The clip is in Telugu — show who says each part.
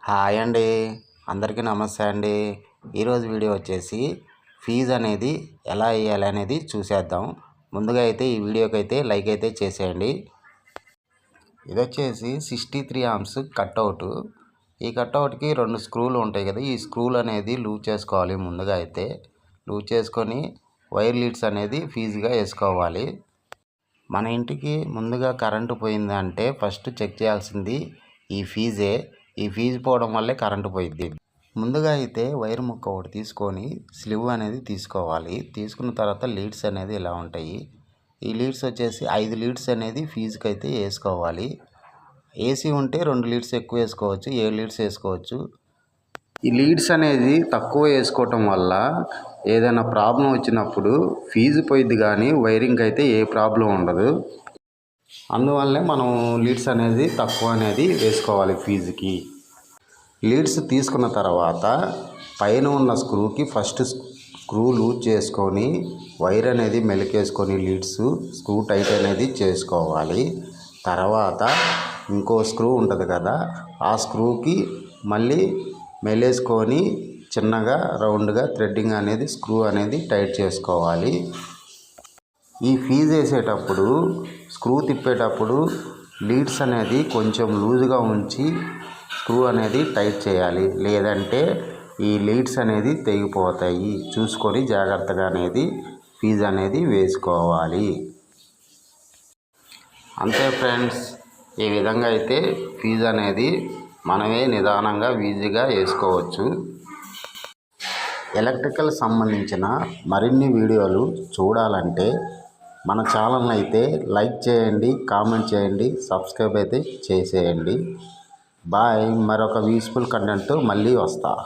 Speaker 1: హాయ్ అండి. అందరికీ నమస్తే అండి. ఈరోజు వీడియో వచ్చేసి ఫీజు అనేది ఎలా వేయాలి అనేది చూసేద్దాం. ముందుగా అయితే ఈ వీడియోకి అయితే లైక్ అయితే చేసేయండి. ఇది వచ్చేసి 63 ఆమ్స్ కట్అవుట్. ఈ కట్అవుట్కి 2 స్క్రూలు ఉంటాయి కదా, ఈ స్క్రూలు అనేది లూజ్ చేసుకోవాలి. ముందుగా అయితే లూజ్ చేసుకొని వైర్ లీడ్స్ అనేది ఫీజుగా వేసుకోవాలి. మన ఇంటికి ముందుగా కరెంటు పోయిందంటే ఫస్ట్ చెక్ చేయాల్సింది ఈ ఫీజే. ఈ ఫీజు పోవడం వల్లే కరెంటు పోయిద్ది. ముందుగా అయితే వైర్ ముక్క ఒకటి తీసుకొని స్లివ్ అనేది తీసుకోవాలి. తీసుకున్న తర్వాత లీడ్స్ అనేది ఇలా ఉంటాయి. ఈ లీడ్స్ వచ్చేసి 5 లీడ్స్ అనేది ఫీజుకి అయితే వేసుకోవాలి. ఏసీ ఉంటే 2 లీడ్స్ ఎక్కువ వేసుకోవచ్చు, 7 లీడ్స్ వేసుకోవచ్చు. ఈ లీడ్స్ అనేది తక్కువ వేసుకోవటం వల్ల ఏదైనా ప్రాబ్లం వచ్చినప్పుడు ఫీజు పోయిద్ది, కానీ వైరింగ్ అయితే ఏ ప్రాబ్లం ఉండదు. అందువల్లే మనం లీడ్స్ అనేది తక్కువ అనేది వేసుకోవాలి ఫీజుకి. లీడ్స్ తీసుకున్న తర్వాత పైన ఉన్న స్క్రూకి ఫస్ట్ స్క్రూ లూజ్ చేసుకొని వైర్ అనేది మెలికేసుకొని లీడ్స్ స్క్రూ టైట్ అనేది చేసుకోవాలి. తర్వాత ఇంకో స్క్రూ ఉంటుంది కదా, ఆ స్క్రూకి మళ్ళీ మెలేసుకొని చిన్నగా రౌండ్గా థ్రెడ్డింగ్ అనేది స్క్రూ అనేది టైట్ చేసుకోవాలి. ఈ ఫీజు వేసేటప్పుడు స్క్రూ తిప్పేటప్పుడు లీడ్స్ అనేది కొంచెం లూజుగా ఉంచి స్క్రూ అనేది టైట్ చేయాలి, లేదంటే ఈ లీడ్స్ అనేది తెగిపోతాయి. చూసుకొని జాగ్రత్తగా అనేది ఫీజు అనేది వేసుకోవాలి. అంతే ఫ్రెండ్స్, ఈ విధంగా అయితే ఫీజు అనేది మనమే నిదానంగా ఈజీగా వేసుకోవచ్చు. ఎలక్ట్రికల్ సంబంధించిన మరిన్ని వీడియోలు చూడాలంటే మన ఛానల్ని అయితే లైక్ చేయండి, కామెంట్ చేయండి, సబ్స్క్రైబ్ అయితే చేసేయండి. బాయ్. మరొక యూస్ఫుల్ కంటెంట్తో మళ్ళీ వస్తా.